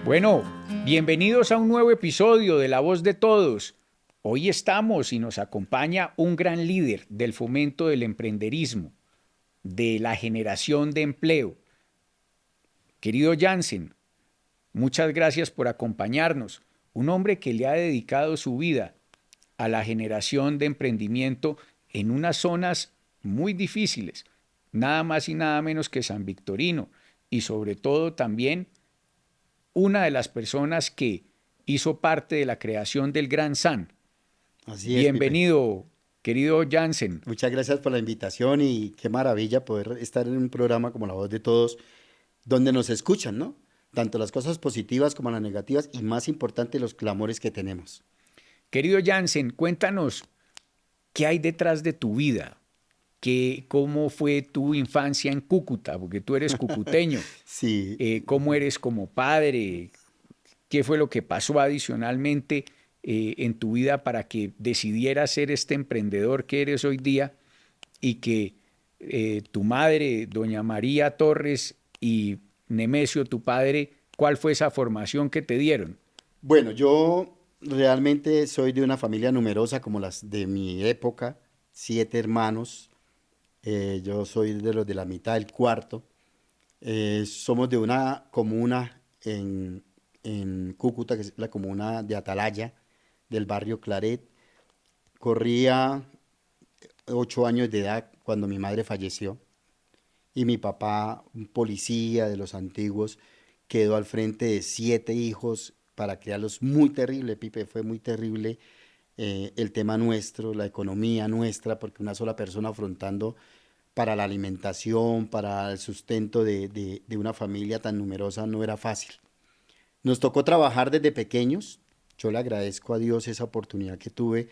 Bueno, bienvenidos a un nuevo episodio de La Voz de Todos. Hoy estamos y nos acompaña un gran líder del fomento del emprenderismo, de la generación de empleo. Querido Jansen, muchas gracias por acompañarnos. Un hombre que le ha dedicado su vida a la generación de emprendimiento en unas zonas muy difíciles, nada más y nada menos que San Victorino, y sobre todo también una de las personas que hizo parte de la creación del Gran San. Así es, Pipe. Bienvenido, querido Jansen. Muchas gracias por la invitación y qué maravilla poder estar en un programa como La Voz de Todos, donde nos escuchan, ¿no? Tanto las cosas positivas como las negativas y más importante, los clamores que tenemos. Querido Jansen, cuéntanos qué hay detrás de tu vida, cómo fue tu infancia en Cúcuta, porque tú eres cucuteño, Sí, cómo eres como padre, qué fue lo que pasó adicionalmente en tu vida para que decidieras ser este emprendedor que eres hoy día y que tu madre, doña María Torres, y Nemesio, tu padre, ¿cuál fue esa formación que te dieron? bueno, yo realmente soy de una familia numerosa como las de mi época, 7 hermanos. Yo soy de los de la mitad, el cuarto. Somos de una comuna en Cúcuta, que es la comuna de Atalaya, del barrio Claret. Corría 8 años de edad cuando mi madre falleció y mi papá, un policía de los antiguos, quedó al frente de 7 hijos para criarlos. Muy terrible, Pipe, fue muy terrible el tema nuestro, la economía nuestra, porque una sola persona afrontando para la alimentación, para el sustento de una familia tan numerosa no era fácil. Nos tocó trabajar desde pequeños. Yo le agradezco a Dios esa oportunidad que tuve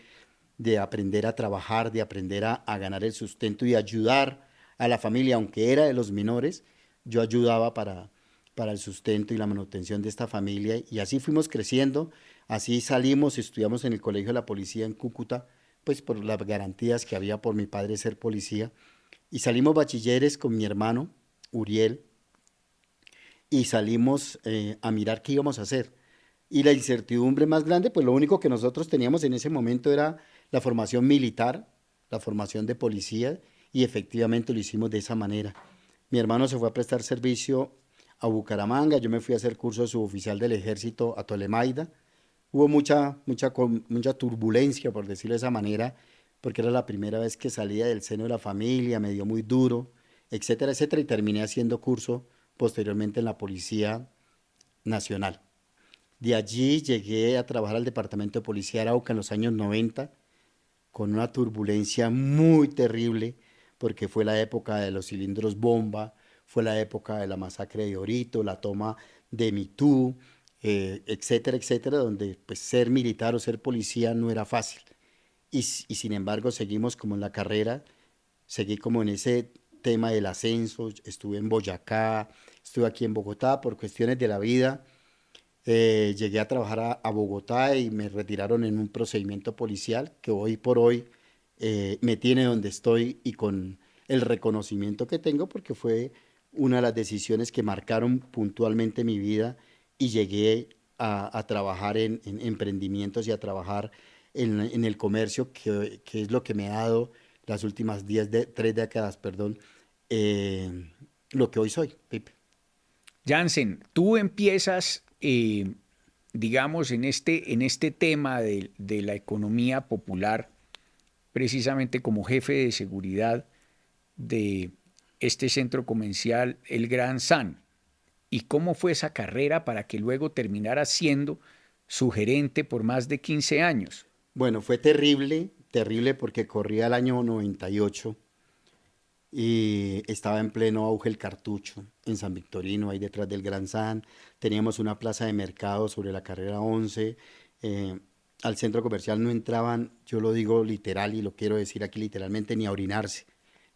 de aprender a trabajar, de aprender a ganar el sustento y ayudar a la familia, aunque era de los menores, yo ayudaba para el sustento y la manutención de esta familia y así fuimos creciendo, así salimos, estudiamos en el Colegio de la Policía en Cúcuta, pues por las garantías que había por mi padre ser policía y salimos bachilleres con mi hermano Uriel y salimos a mirar qué íbamos a hacer. Y la incertidumbre más grande, pues lo único que nosotros teníamos en ese momento era la formación militar, la formación de policía, y efectivamente lo hicimos de esa manera. Mi hermano se fue a prestar servicio a Bucaramanga, yo me fui a hacer curso de suboficial del ejército a Tolemaida. Hubo mucha turbulencia, por decirlo de esa manera, porque era la primera vez que salía del seno de la familia, me dio muy duro, etcétera, etcétera, y terminé haciendo curso posteriormente en la Policía Nacional. De allí llegué a trabajar al Departamento de Policía de Arauca en los años 90, con una turbulencia muy terrible, porque fue la época de los cilindros bomba, fue la época de la masacre de Orito, la toma de Mitú, etcétera, etcétera, donde pues ser militar o ser policía no era fácil. Y sin embargo seguimos como en la carrera, seguí como en ese tema del ascenso, estuve en Boyacá, estuve aquí en Bogotá por cuestiones de la vida. Llegué a trabajar a Bogotá y me retiraron en un procedimiento policial que hoy por hoy me tiene donde estoy y con el reconocimiento que tengo porque fue una de las decisiones que marcaron puntualmente mi vida y llegué a trabajar en emprendimientos y a trabajar en el comercio, que es lo que me ha dado las últimas 3 décadas, perdón, eh, lo que hoy soy, Pipe. Jansen, tú empiezas, digamos, en este tema de la economía popular, precisamente como jefe de seguridad de este centro comercial, el Gran San. ¿Y cómo fue esa carrera para que luego terminara siendo su gerente por más de 15 años? Bueno, fue terrible, terrible porque corría el año 98 y estaba en pleno auge el cartucho en San Victorino, ahí detrás del Gran San. Teníamos una plaza de mercado sobre la carrera 11. eh, Al centro comercial no entraban, yo lo digo literal y lo quiero decir aquí literalmente, ni a orinarse.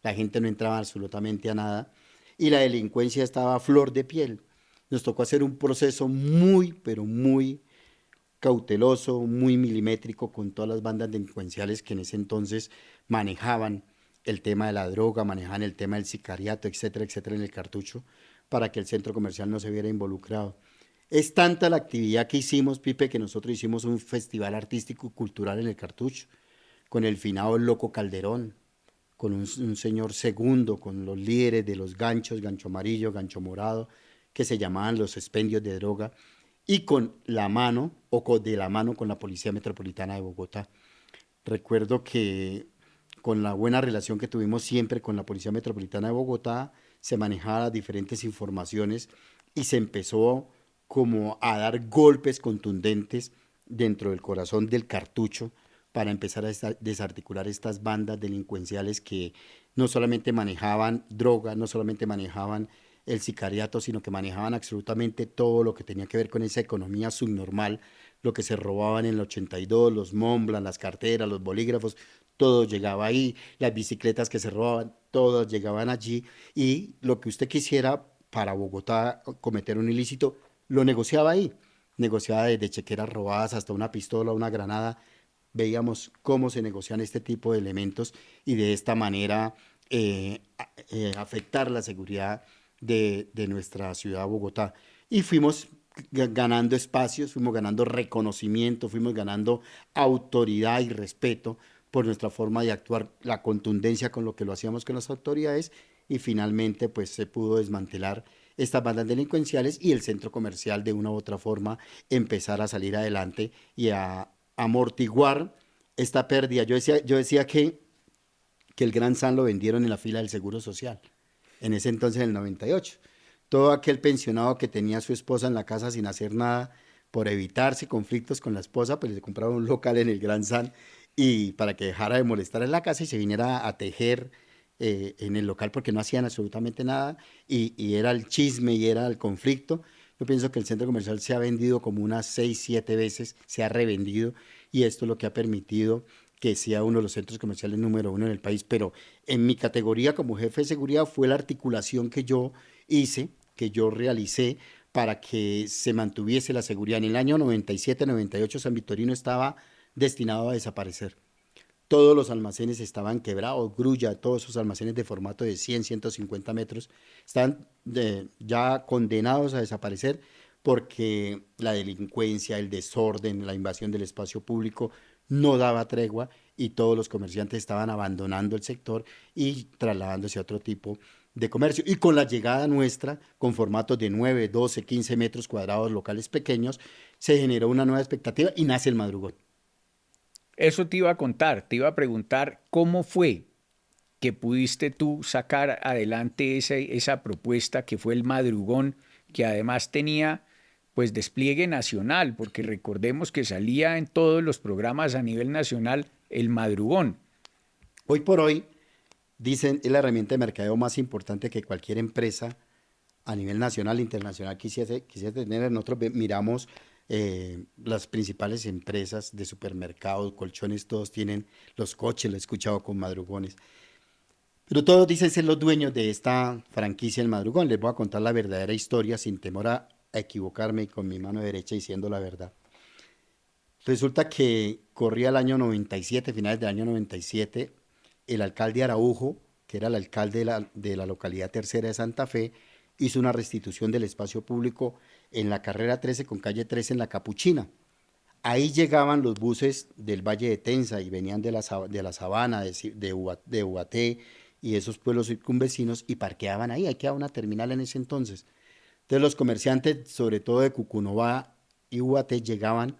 La gente no entraba absolutamente a nada y la delincuencia estaba a flor de piel. Nos tocó hacer un proceso muy, pero muy cauteloso, muy milimétrico con todas las bandas delincuenciales que en ese entonces manejaban el tema de la droga, manejaban el tema del sicariato, etcétera, etcétera, en el cartucho, para que el centro comercial no se viera involucrado. Es tanta la actividad que hicimos, Pipe, que nosotros hicimos un festival artístico y cultural en el Cartucho, con el finado Loco Calderón, con un señor segundo, con los líderes de los ganchos, gancho amarillo, gancho morado, que se llamaban los expendios de droga, y con la mano, de la mano con la Policía Metropolitana de Bogotá. Recuerdo que con la buena relación que tuvimos siempre con la Policía Metropolitana de Bogotá, se manejaban diferentes informaciones y se empezó como a dar golpes contundentes dentro del corazón del Cartucho para empezar a desarticular estas bandas delincuenciales que no solamente manejaban droga, no solamente manejaban el sicariato, sino que manejaban absolutamente todo lo que tenía que ver con esa economía subnormal, lo que se robaban en el 82, los Montblanc, las carteras, los bolígrafos, todo llegaba ahí, las bicicletas que se robaban, todas llegaban allí y lo que usted quisiera para Bogotá cometer un ilícito, lo negociaba ahí. Negociaba desde chequeras robadas hasta una pistola, una granada. Veíamos cómo se negocian este tipo de elementos y de esta manera afectar la seguridad de nuestra ciudad Bogotá. Y fuimos ganando espacios, fuimos ganando reconocimiento, fuimos ganando autoridad y respeto por nuestra forma de actuar, la contundencia con lo que lo hacíamos con las autoridades y finalmente pues se pudo desmantelar estas bandas delincuenciales y el centro comercial de una u otra forma empezar a salir adelante y a amortiguar esta pérdida. Yo decía que el Gran San lo vendieron en la fila del Seguro Social, en ese entonces, en el 98. Todo aquel pensionado que tenía a su esposa en la casa sin hacer nada, por evitarse conflictos con la esposa, pues le compraron un local en el Gran San y para que dejara de molestar en la casa y se viniera a tejer en el local porque no hacían absolutamente nada y era el chisme y era el conflicto. Yo pienso que el centro comercial se ha vendido como unas 6 7 veces, se ha revendido y esto es lo que ha permitido que sea uno de los centros comerciales número uno en el país, pero en mi categoría como jefe de seguridad fue la articulación que yo hice, que yo realicé para que se mantuviese la seguridad. En el año 97-98 San Victorino estaba destinado a desaparecer. Todos los almacenes estaban quebrados, Grulla, todos esos almacenes de formato de 100, 150 metros, están ya condenados a desaparecer porque la delincuencia, el desorden, la invasión del espacio público no daba tregua y todos los comerciantes estaban abandonando el sector y trasladándose a otro tipo de comercio. Y con la llegada nuestra, con formatos de 9, 12, 15 metros cuadrados, locales pequeños, se generó una nueva expectativa y nace el madrugón. Eso te iba a contar, te iba a preguntar cómo fue que pudiste tú sacar adelante esa propuesta que fue el madrugón, que además tenía pues despliegue nacional, porque recordemos que salía en todos los programas a nivel nacional el madrugón. Hoy por hoy, dicen, es la herramienta de mercadeo más importante que cualquier empresa a nivel nacional e internacional quisiese tener. Nosotros miramos las principales empresas de supermercados, colchones, todos tienen los coches, lo he escuchado con madrugones. Pero todos dicen ser los dueños de esta franquicia El Madrugón. Les voy a contar la verdadera historia sin temor a equivocarme y con mi mano derecha diciendo la verdad. Resulta que corría el año 97, finales del año 97, el alcalde Araujo, que era el alcalde de la localidad tercera de Santa Fe, hizo una restitución del espacio público en la carrera 13 con calle 13 en la Capuchina. Ahí llegaban los buses del Valle de Tensa y venían de la Sabana, de Ubaté y esos pueblos circunvecinos y parqueaban ahí. Ahí quedaba una terminal en ese entonces. Entonces los comerciantes, sobre todo de Cucunobá y Ubaté, llegaban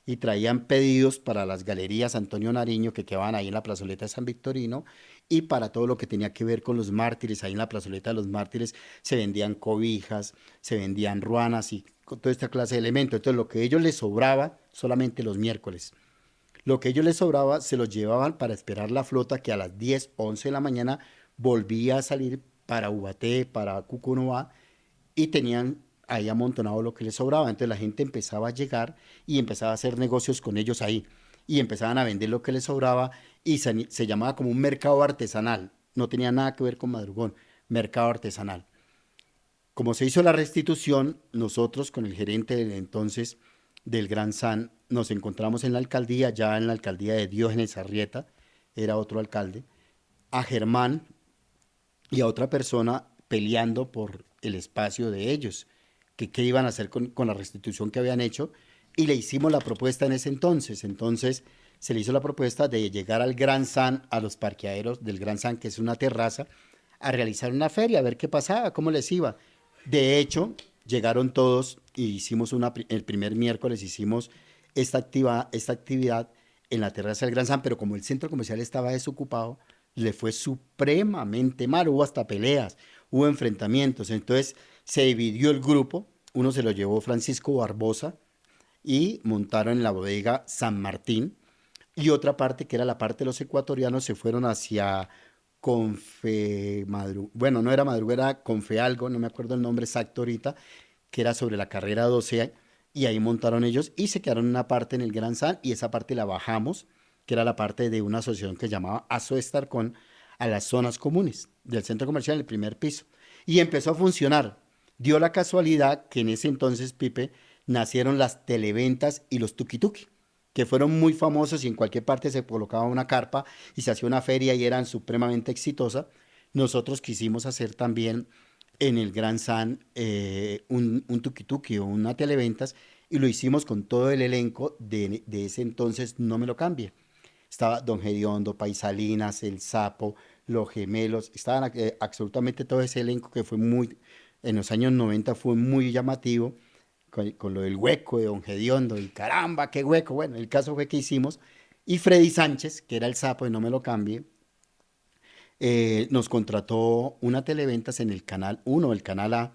y traían pedidos para las galerías Antonio Nariño que quedaban ahí en la plazoleta de San Victorino y para todo lo que tenía que ver con los mártires. Ahí en la plazoleta de los mártires se vendían cobijas, se vendían ruanas y con toda esta clase de elementos. Entonces lo que a ellos les sobraba solamente los miércoles. Lo que a ellos les sobraba se los llevaban para esperar la flota que a las 10 11 de la mañana volvía a salir para Ubaté, para Cucunobá y tenían ahí amontonado lo que les sobraba. Entonces la gente empezaba a llegar y empezaba a hacer negocios con ellos ahí. Y empezaban a vender lo que les sobraba y se llamaba como un mercado artesanal. No tenía nada que ver con madrugón, mercado artesanal. Como se hizo la restitución, nosotros con el gerente del entonces del Gran San nos encontramos en la alcaldía, ya en la alcaldía de Diógenes Arrieta, era otro alcalde, a Germán y a otra persona peleando por el espacio de ellos. que qué iban a hacer con la restitución que habían hecho, y le hicimos la propuesta en ese entonces. Entonces se le hizo la propuesta de llegar al Gran San, a los parqueaderos del Gran San, que es una terraza, a realizar una feria, a ver qué pasaba, cómo les iba. De hecho, llegaron todos y hicimos el primer miércoles hicimos esta actividad en la terraza del Gran San, pero como el centro comercial estaba desocupado, le fue supremamente mal, hubo hasta peleas, hubo enfrentamientos, entonces se dividió el grupo, uno se lo llevó Francisco Barbosa y montaron en la bodega San Martín, y otra parte, que era la parte de los ecuatorianos, se fueron hacia bueno, no era Madruga, era Confe algo, no me acuerdo el nombre exacto ahorita, que era sobre la carrera 12, y ahí montaron ellos y se quedaron una parte en el Gran San, y esa parte la bajamos, que era la parte de una asociación que se llamaba Asoestarcon, a las zonas comunes del centro comercial en el primer piso. Y empezó a funcionar. Dio la casualidad que en ese entonces, Pipe, nacieron las televentas y los tuki-tuki, que fueron muy famosos y en cualquier parte se colocaba una carpa y se hacía una feria y eran supremamente exitosas. Nosotros quisimos hacer también en el Gran San un tuki-tuki o una televentas, y lo hicimos con todo el elenco de ese entonces. No me lo cambie. Estaba Don Gediondo, Paisalinas, El Sapo, Los Gemelos, estaban absolutamente todo ese elenco que fue muy, en los años 90 fue muy llamativo, con lo del hueco de Don Gediondo, y caramba, qué hueco. Bueno, el caso fue que hicimos, y Freddy Sánchez, que era El Sapo y no me lo cambie, nos contrató una televentas en el canal uno, el canal A,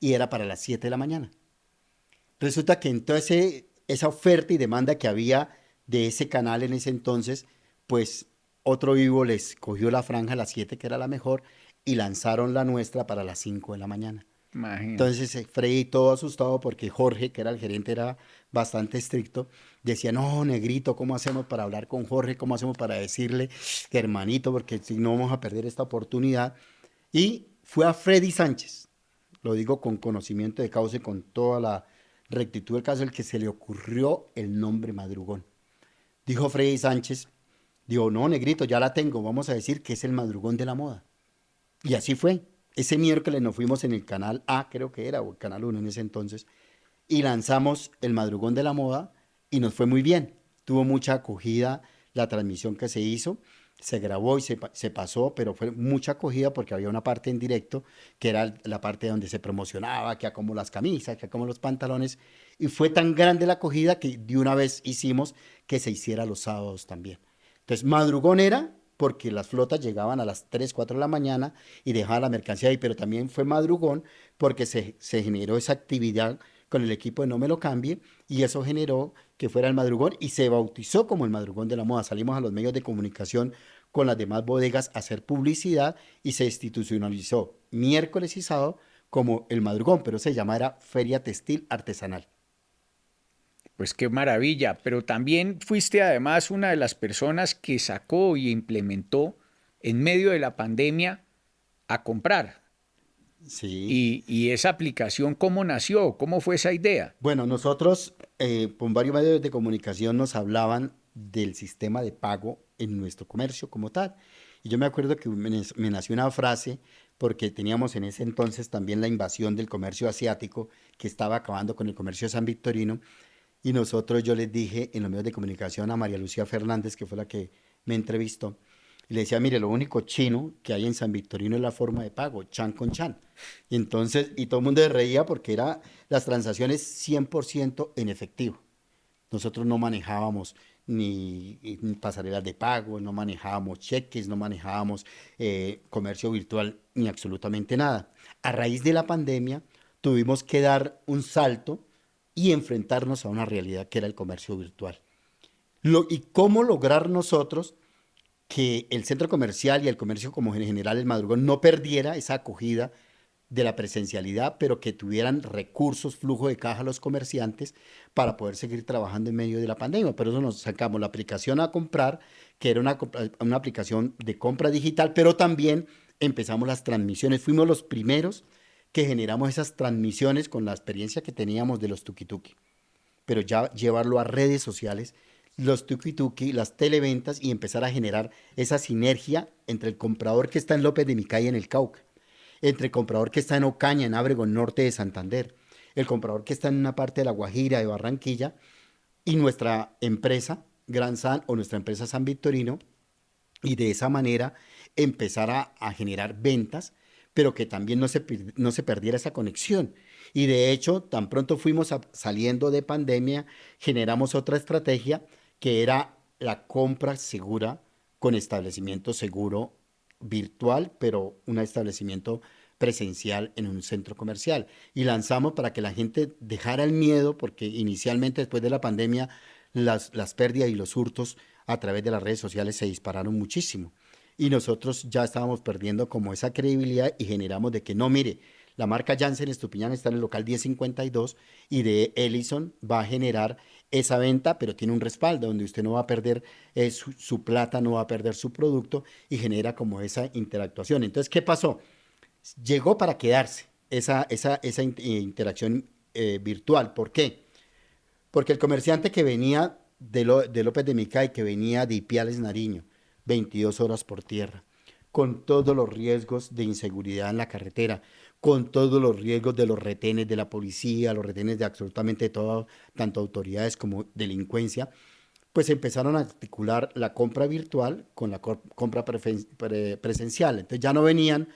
y era para las 7 de la mañana. Resulta que entonces esa oferta y demanda que había de ese canal en ese entonces, pues otro vivo les cogió la franja a las 7, que era la mejor, y lanzaron la nuestra para las 5 de la mañana. Imagínate. Entonces Freddy todo asustado porque Jorge, que era el gerente, era bastante estricto. Decía, no, negrito, ¿cómo hacemos para hablar con Jorge? ¿Cómo hacemos para decirle que hermanito? Porque si no vamos a perder esta oportunidad. Y fue a Freddy Sánchez, lo digo con conocimiento de causa y con toda la rectitud del caso, el que se le ocurrió el nombre Madrugón. Dijo Freddy Sánchez, dijo, no, negrito, ya la tengo, vamos a decir que es el Madrugón de la moda. Y así fue. Ese miércoles nos fuimos en el canal A, creo que era, o el canal uno en ese entonces, y lanzamos el Madrugón de la Moda, y nos fue muy bien. Tuvo mucha acogida la transmisión que se hizo, se grabó y se pasó, pero fue mucha acogida porque había una parte en directo, que era la parte donde se promocionaba, que como las camisas, que como los pantalones, y fue tan grande la acogida que de una vez hicimos que se hiciera los sábados también. Entonces, Madrugón era porque las flotas llegaban a las 3 4 de la mañana y dejaban la mercancía ahí, pero también fue madrugón porque se generó esa actividad con el equipo de No Me Lo Cambie, y eso generó que fuera el madrugón y se bautizó como el Madrugón de la Moda. Salimos a los medios de comunicación con las demás bodegas a hacer publicidad y se institucionalizó miércoles y sábado como el madrugón, pero se llamaba Feria Textil Artesanal. Pues qué maravilla, pero también fuiste además una de las personas que sacó y implementó en medio de la pandemia a comprar. Sí. Y esa aplicación, ¿cómo nació? ¿Cómo fue esa idea? Bueno, nosotros, con varios medios de comunicación nos hablaban del sistema de pago en nuestro comercio como tal. Y yo me acuerdo que me nació una frase porque teníamos en ese entonces también la invasión del comercio asiático que estaba acabando con el comercio San Victorino. Y nosotros, yo les dije en los medios de comunicación a María Lucía Fernández, que fue la que me entrevistó, y le decía, mire, lo único chino que hay en San Victorino es la forma de pago, chan con chan. Y entonces, y todo el mundo se reía porque era las transacciones 100% en efectivo. Nosotros no manejábamos ni pasarelas de pago, no manejábamos cheques, no manejábamos comercio virtual, ni absolutamente nada. A raíz de la pandemia, tuvimos que dar un salto y enfrentarnos a una realidad que era el comercio virtual. ¿Y cómo lograr nosotros que el centro comercial y el comercio como en general el madrugón no perdiera esa acogida de la presencialidad, pero que tuvieran recursos, flujo de caja a los comerciantes para poder seguir trabajando en medio de la pandemia? Por eso nos sacamos la aplicación a comprar, que era una aplicación de compra digital, pero también empezamos las transmisiones. Fuimos los primeros que generamos esas transmisiones con la experiencia que teníamos de los tuki-tuki, pero ya llevarlo a redes sociales, los tuki-tuki, las televentas, y empezar a generar esa sinergia entre el comprador que está en López de Micaya en el Cauca, entre el comprador que está en Ocaña, en Ábrego, norte de Santander, el comprador que está en una parte de La Guajira, de Barranquilla, y nuestra empresa, Gran San, o nuestra empresa San Victorino, y de esa manera empezar a generar ventas, pero que también no se perdiera esa conexión. Y de hecho, tan pronto fuimos saliendo de pandemia, generamos otra estrategia que era la compra segura con establecimiento seguro virtual, pero un establecimiento presencial en un centro comercial. Y lanzamos para que la gente dejara el miedo, porque inicialmente después de la pandemia las pérdidas y los hurtos a través de las redes sociales se dispararon muchísimo. Y nosotros ya estábamos perdiendo como esa credibilidad y generamos de que no, mire, la marca Janssen Estupiñán está en el local 1052 y de Ellison va a generar esa venta, pero tiene un respaldo donde usted no va a perder su plata, no va a perder su producto y genera como esa interactuación. Entonces, ¿qué pasó? Llegó para quedarse esa interacción virtual. ¿Por qué? Porque el comerciante que venía de López de Micay, que venía de Ipiales, Nariño, 22 horas por tierra, con todos los riesgos de inseguridad en la carretera, con todos los riesgos de los retenes de la policía, los retenes de absolutamente todo, tanto autoridades como delincuencia, pues empezaron a articular la compra virtual con la compra presencial. Entonces ya no venían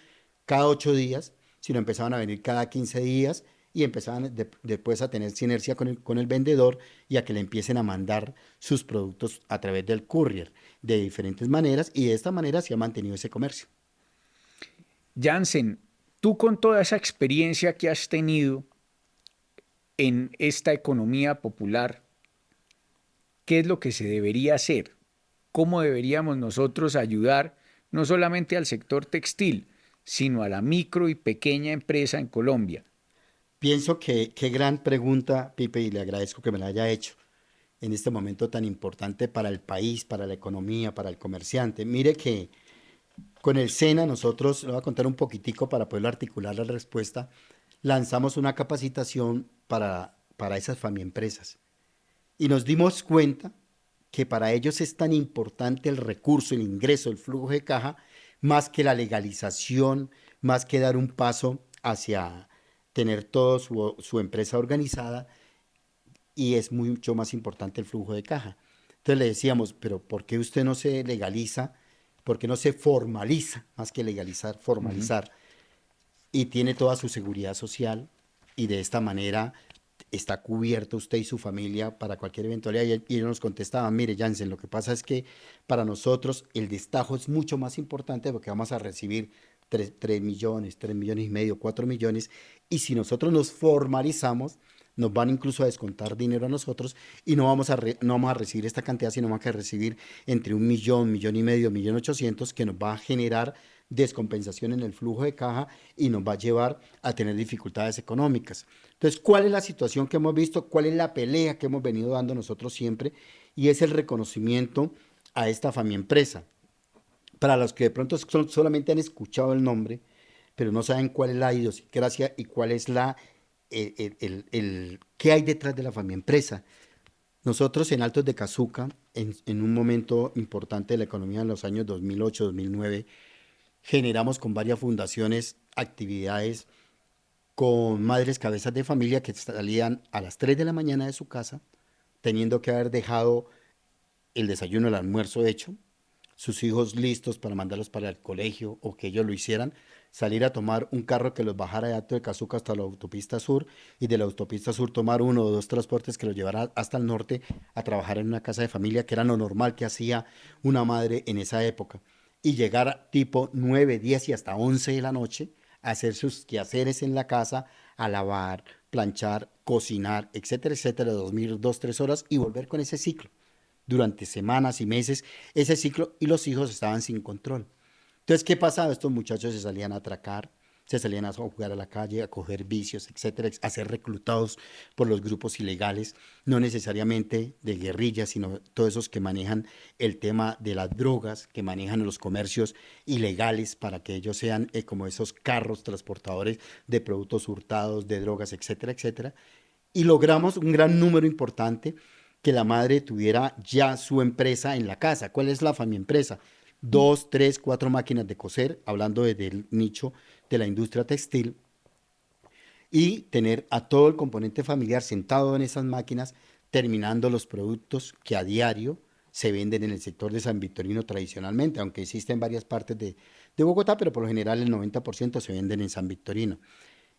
cada 8 días, sino empezaban a venir cada 15 días y empezaban después a tener sinergia con el vendedor y a que le empiecen a mandar sus productos a través del courier de diferentes maneras y de esta manera se ha mantenido ese comercio. Jansen, tú con toda esa experiencia que has tenido en esta economía popular, ¿qué es lo que se debería hacer? ¿Cómo deberíamos nosotros ayudar no solamente al sector textil, sino a la micro y pequeña empresa en Colombia? Pienso que qué gran pregunta, Pipe, y le agradezco que me la haya hecho en este momento tan importante para el país, para la economía, para el comerciante. Mire que con el SENA nosotros, le voy a contar un poquitico para poder articular la respuesta, lanzamos una capacitación para esas empresas y nos dimos cuenta que para ellos es tan importante el recurso, el ingreso, el flujo de caja, más que la legalización, más que dar un paso hacia tener toda su empresa organizada, y es mucho más importante el flujo de caja. Entonces le decíamos, pero ¿por qué usted no se legaliza? ¿Por qué no se formaliza? Más que legalizar, Ujú. formalizar. Y tiene toda su seguridad social y de esta manera está cubierto usted y su familia para cualquier eventualidad. Y ellos nos contestaban, mire, Jansen, lo que pasa es que para nosotros el destajo es mucho más importante porque vamos a recibir 3 millones, 3,5 millones, 4 millones. Y si nosotros nos formalizamos, nos van incluso a descontar dinero a nosotros y no vamos a recibir esta cantidad, sino vamos a recibir entre 1 millón, 1,5 millones, 1,800,000, que nos va a generar descompensación en el flujo de caja y nos va a llevar a tener dificultades económicas. Entonces, ¿cuál es la situación que hemos visto? ¿Cuál es la pelea que hemos venido dando nosotros siempre? Y es el reconocimiento a esta empresa. Para los que de pronto solamente han escuchado el nombre, pero no saben cuál es la idiosincrasia y cuál es qué hay detrás de la empresa. Nosotros en Altos de Cazuca, en un momento importante de la economía en los años 2008-2009, generamos con varias fundaciones actividades con madres cabezas de familia que salían a las 3 de la mañana de su casa, teniendo que haber dejado el desayuno, el almuerzo hecho, sus hijos listos para mandarlos para el colegio o que ellos lo hicieran, salir a tomar un carro que los bajara de Alto de Cazuca hasta la autopista sur y de la autopista sur tomar uno o dos transportes que los llevara hasta el norte a trabajar en una casa de familia, que era lo normal que hacía una madre en esa época. Y llegar tipo 9, 10 y hasta 11 de la noche a hacer sus quehaceres en la casa, a lavar, planchar, cocinar, etcétera, etcétera, dormir 2, 3 horas y volver con ese ciclo durante semanas y meses ese ciclo y los hijos estaban sin control. Entonces, ¿qué pasaba? Estos muchachos se salían a atracar, se salían a jugar a la calle, a coger vicios, etcétera, a ser reclutados por los grupos ilegales, no necesariamente de guerrillas, sino todos esos que manejan el tema de las drogas, que manejan los comercios ilegales para que ellos sean como esos carros transportadores de productos hurtados, de drogas, etcétera, etcétera. Y logramos un gran número importante que la madre tuviera ya su empresa en la casa. ¿Cuál es la empresa? 2, 3, 4 máquinas de coser, hablando desde el nicho de la industria textil, y tener a todo el componente familiar sentado en esas máquinas terminando los productos que a diario se venden en el sector de San Victorino tradicionalmente, aunque existe en varias partes de Bogotá, pero por lo general el 90% se venden en San Victorino.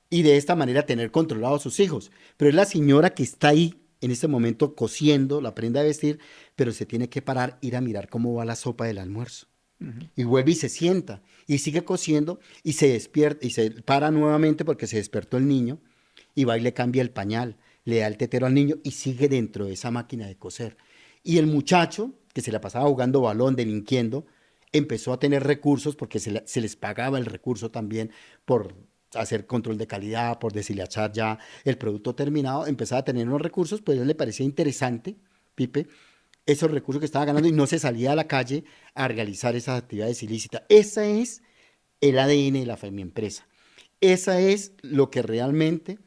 Y de esta manera tener controlados a sus hijos. Pero es la señora que está ahí en este momento cosiendo la prenda de vestir, pero se tiene que parar, ir a mirar cómo va la sopa del almuerzo. Ujú. Y vuelve y se sienta y sigue cosiendo y se despierta y se para nuevamente porque se despertó el niño y va y le cambia el pañal, le da el tetero al niño y sigue dentro de esa máquina de coser. Y el muchacho, que se la pasaba jugando balón, delinquiendo, empezó a tener recursos porque se les pagaba el recurso también por hacer control de calidad, por deshilachar ya el producto terminado, empezaba a tener unos recursos, pues a él le parecía interesante, Pipe, esos recursos que estaba ganando y no se salía a la calle a realizar esas actividades ilícitas. Ese es el ADN de la empresa. Esa es lo que realmente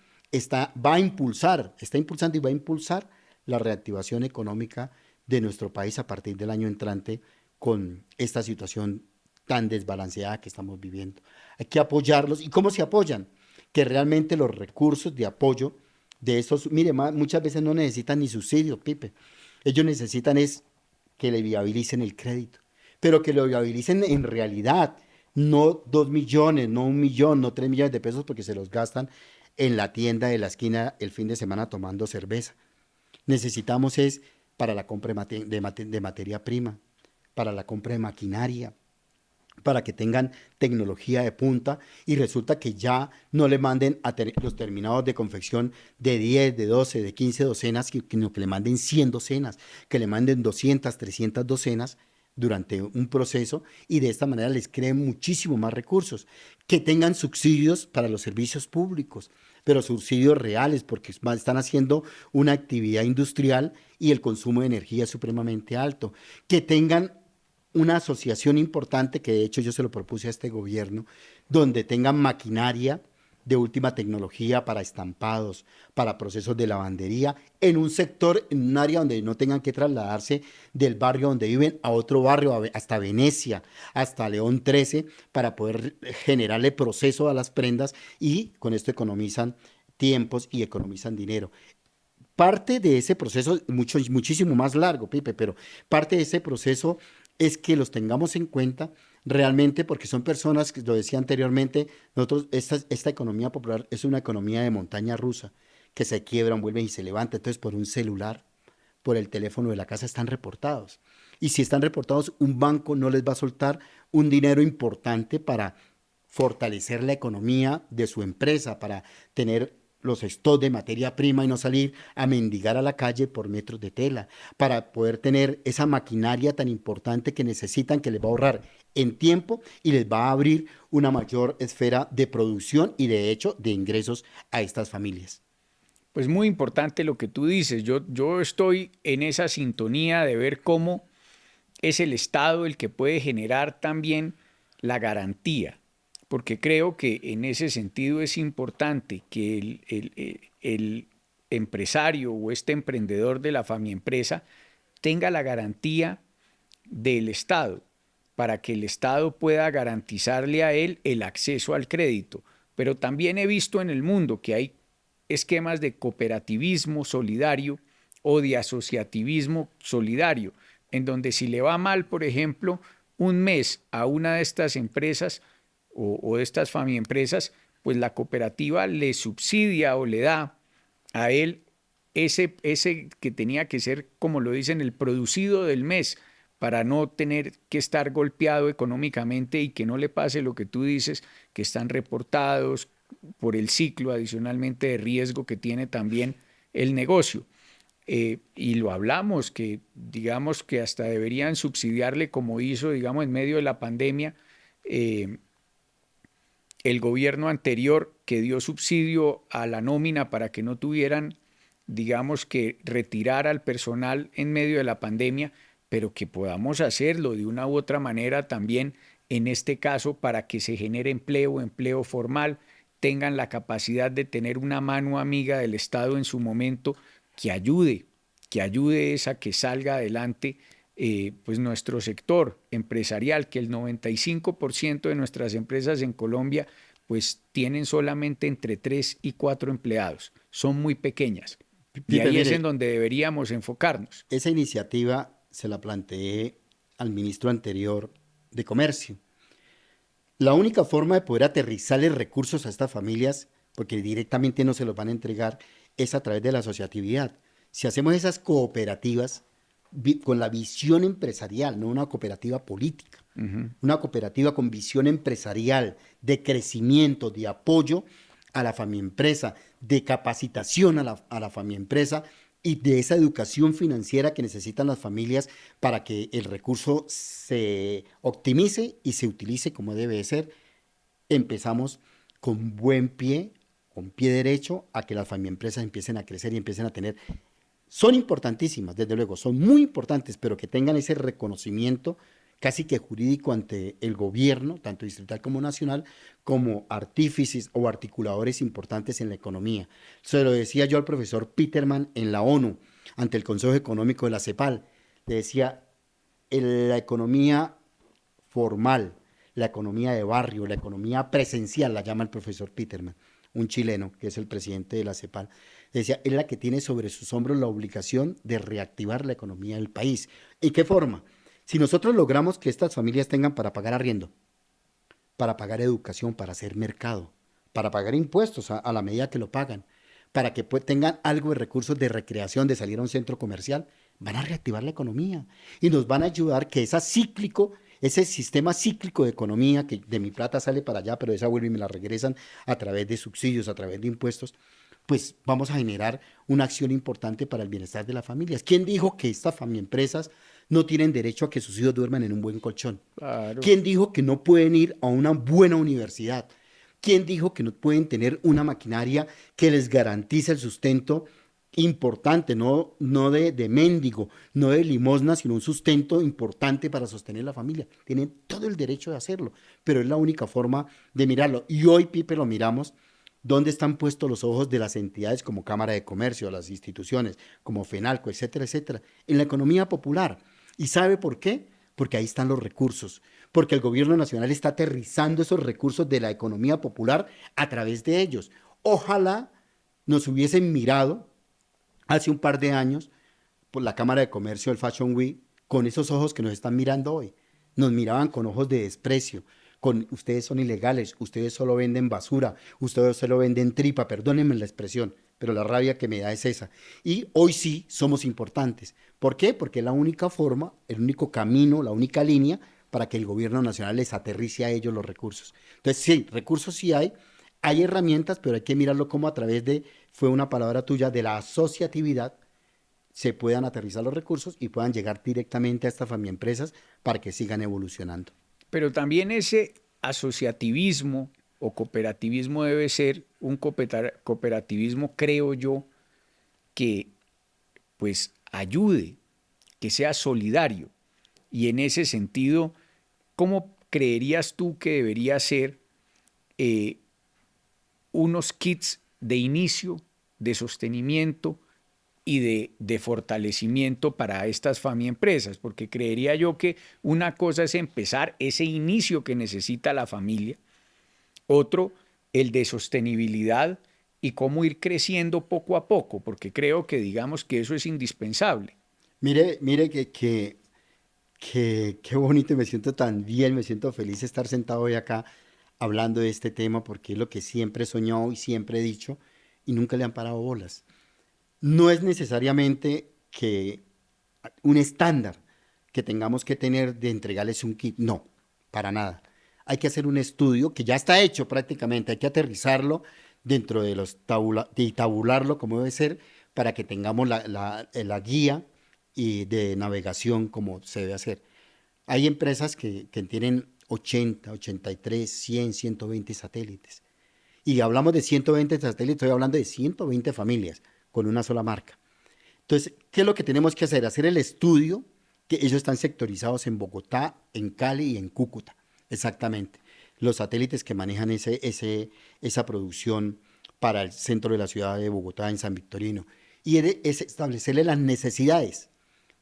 va a impulsar, está impulsando y va a impulsar la reactivación económica de nuestro país a partir del año entrante con esta situación tan desbalanceada que estamos viviendo. Hay que apoyarlos. ¿Y cómo se apoyan? Que realmente los recursos de apoyo de estos, mire, muchas veces no necesitan ni subsidio, Pipe. Ellos necesitan es que le viabilicen el crédito, pero que lo viabilicen en realidad, no 2 millones, no 1 millón, no 3 millones de pesos porque se los gastan en la tienda de la esquina el fin de semana tomando cerveza. Necesitamos es para la compra de materia prima, para la compra de maquinaria, para que tengan tecnología de punta y resulta que ya no le manden a los terminados de confección de 10, de 12, de 15 docenas, sino que le manden 100 docenas, que le manden 200, 300 docenas durante un proceso y de esta manera les creen muchísimo más recursos, que tengan subsidios para los servicios públicos, pero subsidios reales porque están haciendo una actividad industrial y el consumo de energía es supremamente alto, que tengan una asociación importante, que de hecho yo se lo propuse a este gobierno, donde tengan maquinaria de última tecnología para estampados, para procesos de lavandería, en un sector, en un área donde no tengan que trasladarse del barrio donde viven a otro barrio, hasta Venecia, hasta León 13, para poder generarle proceso a las prendas y con esto economizan tiempos y economizan dinero. Parte de ese proceso, muchísimo más largo, Pipe, pero parte de ese proceso es que los tengamos en cuenta realmente porque son personas que, lo decía anteriormente, nosotros, esta economía popular es una economía de montaña rusa, que se quiebran, vuelven y se levanta. Entonces, por un celular, por el teléfono de la casa están reportados. Y si están reportados, un banco no les va a soltar un dinero importante para fortalecer la economía de su empresa, para tener los stocks de materia prima y no salir a mendigar a la calle por metros de tela, para poder tener esa maquinaria tan importante que necesitan, que les va a ahorrar en tiempo y les va a abrir una mayor esfera de producción y de hecho de ingresos a estas familias. Pues muy importante lo que tú dices. Yo estoy en esa sintonía de ver cómo es el Estado el que puede generar también la garantía, porque creo que en ese sentido es importante que el empresario o este emprendedor de la empresa tenga la garantía del Estado, para que el Estado pueda garantizarle a él el acceso al crédito. Pero también he visto en el mundo que hay esquemas de cooperativismo solidario o de asociativismo solidario, en donde si le va mal, por ejemplo, un mes a una de estas empresas o de estas empresas, pues la cooperativa le subsidia o le da a él ese que tenía que ser, como lo dicen, el producido del mes, para no tener que estar golpeado económicamente y que no le pase lo que tú dices, que están reportados por el ciclo adicionalmente de riesgo que tiene también el negocio. Y lo hablamos, que digamos que hasta deberían subsidiarle como hizo, digamos, en medio de la pandemia, eh, el gobierno anterior, que dio subsidio a la nómina para que no tuvieran, digamos, que retirar al personal en medio de la pandemia, pero que podamos hacerlo de una u otra manera también en este caso para que se genere empleo, empleo formal, tengan la capacidad de tener una mano amiga del Estado en su momento que ayude es a que salga adelante pues nuestro sector empresarial, que el 95% de nuestras empresas en Colombia pues tienen solamente entre 3 y 4 empleados, son muy pequeñas. Y Pipe, ahí es en mire, donde deberíamos enfocarnos. esa iniciativa se la planteé al ministro anterior de Comercio. La única forma de poder aterrizarle recursos a estas familias, porque directamente no se los van a entregar, es a través de la asociatividad. Si hacemos esas cooperativas con la visión empresarial, no una cooperativa política, una cooperativa con visión empresarial, de crecimiento, de apoyo a la familia empresa, de capacitación a la familia empresa y de esa educación financiera que necesitan las familias para que el recurso se optimice y se utilice como debe ser. Empezamos con buen pie, con pie derecho, a que las familias empresas empiecen a crecer y empiecen a tener, son importantísimas, desde luego, son muy importantes, pero que tengan ese reconocimiento casi que jurídico ante el gobierno, tanto distrital como nacional, como artífices o articuladores importantes en la economía. Se lo decía yo al profesor Peterman en la ONU, ante el Consejo Económico de la CEPAL. Le decía, la economía formal, la economía de barrio, la economía presencial, la llama el profesor Peterman, un chileno que es el presidente de la CEPAL, decía, es la que tiene sobre sus hombros la obligación de reactivar la economía del país. ¿Y qué forma? Si nosotros logramos que estas familias tengan para pagar arriendo, para pagar educación, para hacer mercado, para pagar impuestos a la medida que lo pagan, para que tengan algo de recursos de recreación, de salir a un centro comercial, van a reactivar la economía y nos van a ayudar que ese sistema cíclico de economía, que de mi plata sale para allá, pero esa vuelve y me la regresan a través de subsidios, a través de impuestos, pues vamos a generar una acción importante para el bienestar de las familias. ¿Quién dijo que estas empresas no tienen derecho a que sus hijos duerman en un buen colchón? Claro. ¿Quién dijo que no pueden ir a una buena universidad? ¿Quién dijo que no pueden tener una maquinaria que les garantice el sustento importante, no de mendigo, no de limosna, sino un sustento importante para sostener la familia? Tienen todo el derecho de hacerlo, pero es la única forma de mirarlo. Y hoy, Pipe, lo miramos. ¿Dónde están puestos los ojos de las entidades como Cámara de Comercio, las instituciones como FENALCO, etcétera, etcétera? En la economía popular. ¿Y sabe por qué? Porque ahí están los recursos, porque el gobierno nacional está aterrizando esos recursos de la economía popular a través de ellos. Ojalá nos hubiesen mirado hace un par de años por la Cámara de Comercio del Fashion Week con esos ojos que nos están mirando hoy. Nos miraban con ojos de desprecio, con ustedes son ilegales, ustedes solo venden basura, ustedes solo venden tripa, perdónenme la expresión, pero la rabia que me da es esa. Y hoy sí somos importantes. ¿Por qué? Porque es la única forma, el único camino, la única línea para que el gobierno nacional les aterrice a ellos los recursos. Entonces, sí, recursos sí hay herramientas, pero hay que mirarlo como a través de, fue una palabra tuya, de la asociatividad, se puedan aterrizar los recursos y puedan llegar directamente a estas empresas para que sigan evolucionando. Pero también ese asociativismo o cooperativismo debe ser un cooperativismo, creo yo, que pues ayude, que sea solidario. Y en ese sentido, ¿cómo creerías tú que debería ser eh, unos kits de inicio, de sostenimiento y de fortalecimiento para estas empresas? Porque creería yo que una cosa es empezar ese inicio que necesita la familia, otro el de sostenibilidad y cómo ir creciendo poco a poco, porque creo que digamos que eso es indispensable. Mire que qué bonito y me siento tan bien, me siento feliz de estar sentado hoy acá hablando de este tema porque es lo que siempre he soñado y siempre he dicho y nunca le han parado bolas. No es necesariamente que un estándar que tengamos que tener de entregarles un kit, no, para nada. Hay que hacer un estudio que ya está hecho prácticamente, hay que aterrizarlo dentro de y tabularlo como debe ser para que tengamos la guía y de navegación como se debe hacer. Hay empresas que tienen 80, 83, 100, 120 satélites. Y hablamos de 120 satélites, estoy hablando de 120 familias con una sola marca. Entonces, ¿qué es lo que tenemos que hacer? Hacer el estudio, que ellos están sectorizados en Bogotá, en Cali y en Cúcuta, exactamente. Los satélites que manejan esa producción para el centro de la ciudad de Bogotá, en San Victorino. Y es establecerle las necesidades,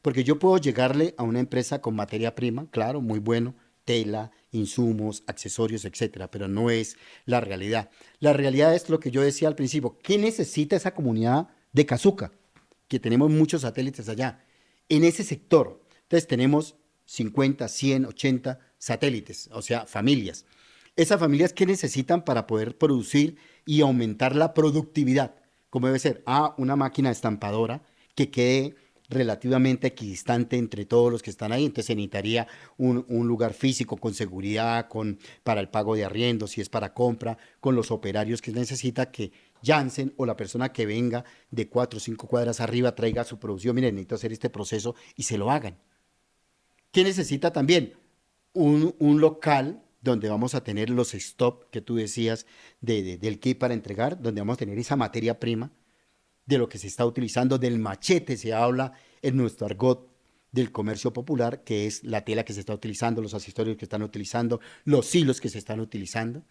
porque yo puedo llegarle a una empresa con materia prima, claro, muy bueno, tela, insumos, accesorios, etcétera, pero no es la realidad. La realidad es lo que yo decía al principio. ¿Qué necesita esa comunidad de Cazuca? Que tenemos muchos satélites allá. En ese sector, entonces tenemos 50, 100, 80 satélites, o sea, familias. Esas familias, ¿qué necesitan para poder producir y aumentar la productividad? Como debe ser, una máquina estampadora que quede relativamente equidistante entre todos los que están ahí. Entonces se necesitaría un lugar físico con seguridad, para el pago de arriendo, si es para compra, con los operarios que necesita que Janssen o la persona que venga de 4 o 5 cuadras arriba traiga su producción. Miren, necesito hacer este proceso y se lo hagan. ¿Qué necesita también? Un local donde vamos a tener los stop que tú decías del kit para entregar, donde vamos a tener esa materia prima de lo que se está utilizando, del machete se habla en nuestro argot del comercio popular, que es la tela que se está utilizando, los accesorios que están utilizando, los hilos que se están utilizando,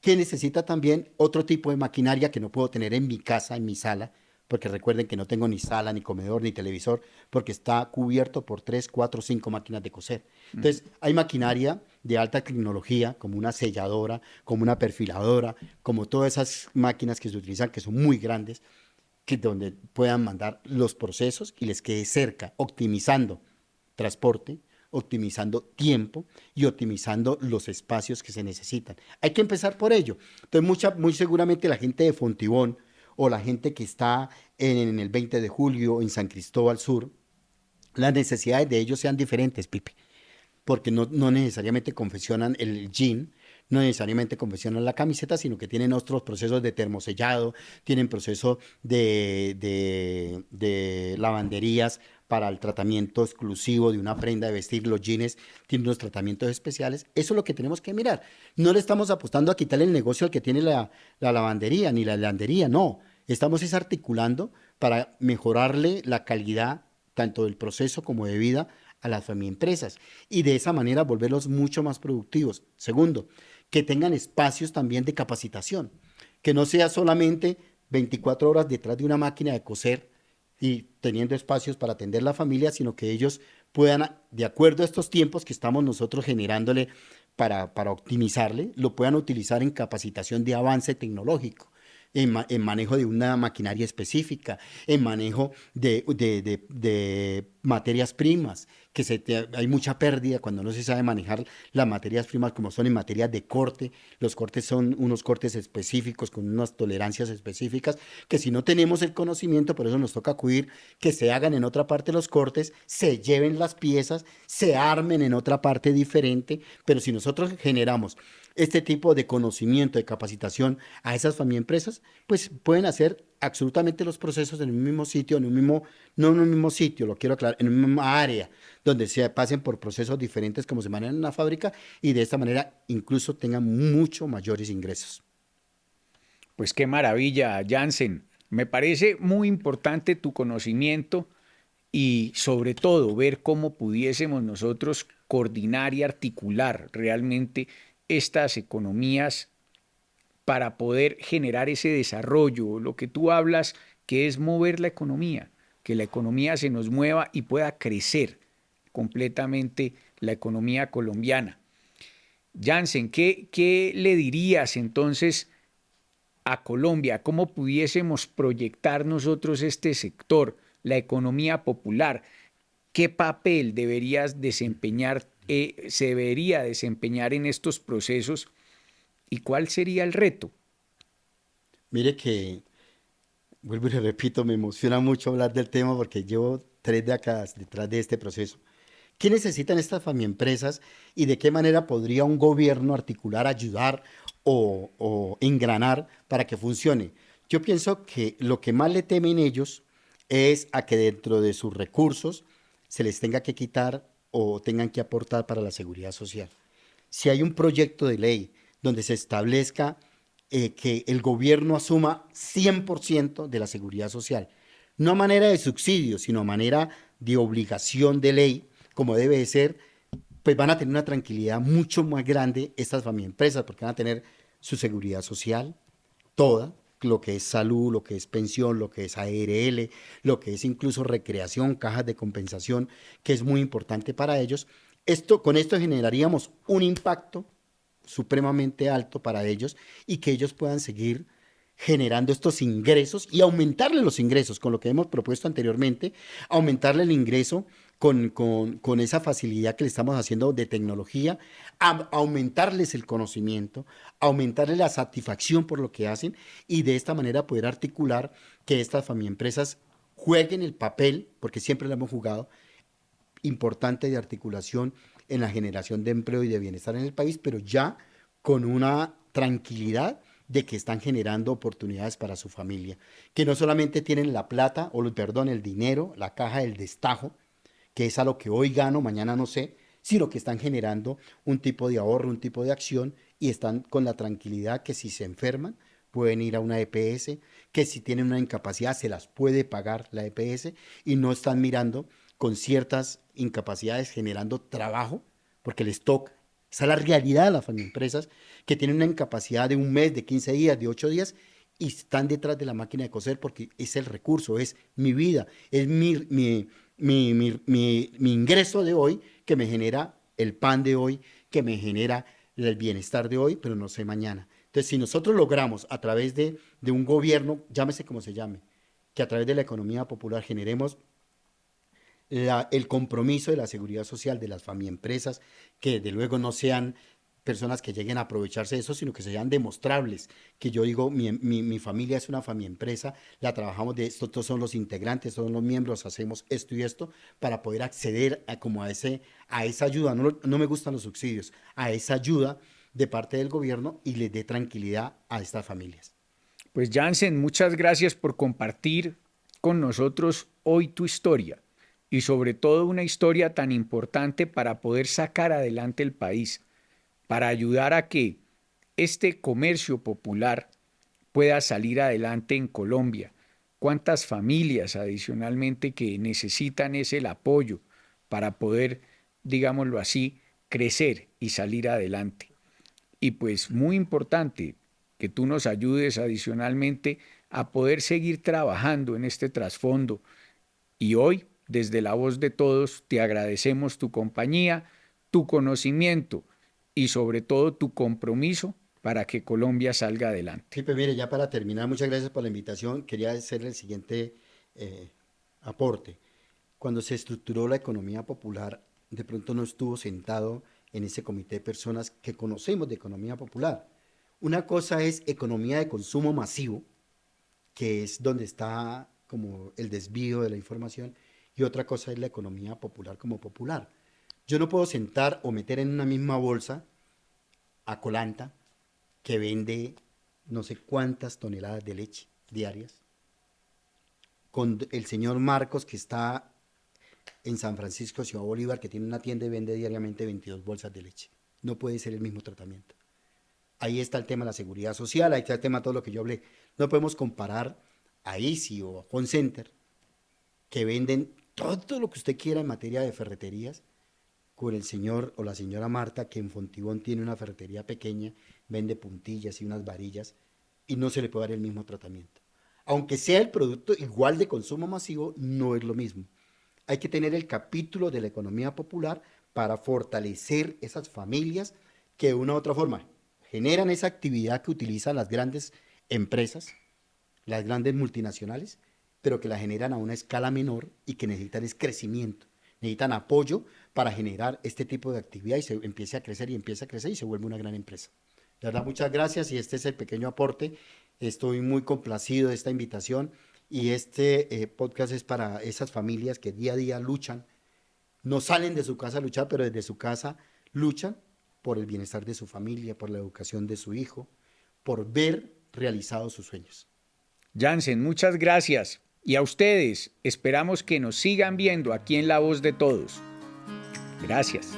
que necesita también otro tipo de maquinaria que no puedo tener en mi casa, en mi sala, porque recuerden que no tengo ni sala, ni comedor, ni televisor, porque está cubierto por 3, 4, 5 máquinas de coser. Entonces, hay maquinaria de alta tecnología, como una selladora, como una perfiladora, como todas esas máquinas que se utilizan, que son muy grandes, que donde puedan mandar los procesos y les quede cerca, optimizando transporte, optimizando tiempo y optimizando los espacios que se necesitan. Hay que empezar por ello. Entonces, muy seguramente la gente de Fontibón o la gente que está en el 20 de julio en San Cristóbal Sur, las necesidades de ellos sean diferentes, Pipe, porque no necesariamente confeccionan el jean, no necesariamente confeccionan la camiseta, sino que tienen otros procesos de termosellado, tienen procesos de lavanderías para el tratamiento exclusivo de una prenda de vestir, los jeans tienen unos tratamientos especiales. Eso es lo que tenemos que mirar. No le estamos apostando a quitarle el negocio al que tiene la lavandería ni la lavandería, no. Estamos es articulando para mejorarle la calidad tanto del proceso como de vida a las empresas y de esa manera volverlos mucho más productivos. Segundo, que tengan espacios también de capacitación, que no sea solamente 24 horas detrás de una máquina de coser y teniendo espacios para atender la familia, sino que ellos puedan, de acuerdo a estos tiempos que estamos nosotros generándole para optimizarle, lo puedan utilizar en capacitación de avance tecnológico, en manejo de una maquinaria específica, en manejo de materias primas, hay mucha pérdida cuando no se sabe manejar las materias primas como son en materias de corte. Los cortes son unos cortes específicos con unas tolerancias específicas que si no tenemos el conocimiento, por eso nos toca acudir, que se hagan en otra parte los cortes, se lleven las piezas, se armen en otra parte diferente, pero si nosotros generamos este tipo de conocimiento, de capacitación a esas familias empresas, pues pueden hacer absolutamente los procesos en un mismo sitio, no en un mismo sitio, lo quiero aclarar, en una misma área, donde se pasen por procesos diferentes como se manejan en una fábrica y de esta manera incluso tengan mucho mayores ingresos. Pues qué maravilla, Jansen. Me parece muy importante tu conocimiento y sobre todo ver cómo pudiésemos nosotros coordinar y articular realmente estas economías para poder generar ese desarrollo, lo que tú hablas, que es mover la economía, que la economía se nos mueva y pueda crecer completamente la economía colombiana. Jansen, ¿qué le dirías entonces a Colombia? ¿Cómo pudiésemos proyectar nosotros este sector, la economía popular? ¿Qué papel deberías desempeñar, se debería desempeñar en estos procesos y cuál sería el reto? Mire que, vuelvo y le repito, me emociona mucho hablar del tema porque llevo 3 décadas detrás de este proceso. ¿Qué necesitan estas empresas y de qué manera podría un gobierno articular, ayudar o engranar para que funcione? Yo pienso que lo que más le temen ellos es a que dentro de sus recursos se les tenga que quitar o tengan que aportar para la seguridad social. Si hay un proyecto de ley donde se establezca que el gobierno asuma 100% de la seguridad social, no a manera de subsidio, sino a manera de obligación de ley, como debe de ser, pues van a tener una tranquilidad mucho más grande estas familias empresas, porque van a tener su seguridad social, toda, lo que es salud, lo que es pensión, lo que es ARL, lo que es incluso recreación, cajas de compensación, que es muy importante para ellos, Con esto generaríamos un impacto supremamente alto para ellos y que ellos puedan seguir generando estos ingresos y aumentarle los ingresos con lo que hemos propuesto anteriormente, aumentarle el ingreso con esa facilidad que le estamos haciendo de tecnología, aumentarles el conocimiento, aumentarles la satisfacción por lo que hacen y de esta manera poder articular que estas empresas jueguen el papel, porque siempre lo hemos jugado, importante de articulación en la generación de empleo y de bienestar en el país, pero ya con una tranquilidad de que están generando oportunidades para su familia, que no solamente tienen la plata, o perdón, el dinero, la caja del destajo, que es a lo que hoy gano, mañana no sé, sino que están generando un tipo de ahorro, un tipo de acción y están con la tranquilidad que si se enferman pueden ir a una EPS, que si tienen una incapacidad se las puede pagar la EPS y no están mirando con ciertas incapacidades generando trabajo porque les toca. Esa es la realidad de las empresas que tienen una incapacidad de un mes, de 15 días, de 8 días y están detrás de la máquina de coser porque es el recurso, es mi vida, es mi ingreso de hoy que me genera el pan de hoy, que me genera el bienestar de hoy, pero no sé mañana. Entonces, si nosotros logramos a través de un gobierno, llámese como se llame, que a través de la economía popular generemos el compromiso de la seguridad social de las empresas, que de luego no sean personas que lleguen a aprovecharse de eso, sino que sean demostrables, que yo digo, mi familia es una empresa, la trabajamos de esto, estos son los integrantes, son los miembros, hacemos esto y esto, para poder acceder a esa ayuda, no me gustan los subsidios, a esa ayuda de parte del gobierno y les dé tranquilidad a estas familias. Pues Jansen, muchas gracias por compartir con nosotros hoy tu historia y sobre todo una historia tan importante para poder sacar adelante el país, para ayudar a que este comercio popular pueda salir adelante en Colombia. ¿Cuántas familias adicionalmente que necesitan ese el apoyo para poder, digámoslo así, crecer y salir adelante? Y pues muy importante que tú nos ayudes adicionalmente a poder seguir trabajando en este trasfondo. Y hoy, desde la voz de todos, te agradecemos tu compañía, tu conocimiento y sobre todo tu compromiso para que Colombia salga adelante. Sí, pues mire, ya para terminar, muchas gracias por la invitación. Quería hacerle el siguiente aporte. Cuando se estructuró la economía popular, de pronto no estuvo sentado en ese comité de personas que conocemos de economía popular. Una cosa es economía de consumo masivo, que es donde está como el desvío de la información, y otra cosa es la economía popular como popular. Yo no puedo sentar o meter en una misma bolsa a Colanta, que vende no sé cuántas toneladas de leche diarias, con el señor Marcos, que está en San Francisco, Ciudad Bolívar, que tiene una tienda y vende diariamente 22 bolsas de leche. No puede ser el mismo tratamiento. Ahí está el tema de la seguridad social, ahí está el tema de todo lo que yo hablé. No podemos comparar a Easy o a Home Center, que venden todo lo que usted quiera en materia de ferreterías, con el señor o la señora Marta, que en Fontibón tiene una ferretería pequeña, vende puntillas y unas varillas, y no se le puede dar el mismo tratamiento. Aunque sea el producto igual de consumo masivo, no es lo mismo. Hay que tener el capítulo de la economía popular para fortalecer esas familias que de una u otra forma generan esa actividad que utilizan las grandes empresas, las grandes multinacionales, pero que la generan a una escala menor y que necesitan es crecimiento, necesitan apoyo para generar este tipo de actividad y se empiece a crecer y empiece a crecer y se vuelve una gran empresa. De verdad, muchas gracias y este es el pequeño aporte. Estoy muy complacido de esta invitación y este podcast es para esas familias que día a día luchan, no salen de su casa a luchar, pero desde su casa luchan por el bienestar de su familia, por la educación de su hijo, por ver realizados sus sueños. Jansen, muchas gracias. Y a ustedes, esperamos que nos sigan viendo aquí en La Voz de Todos. Gracias.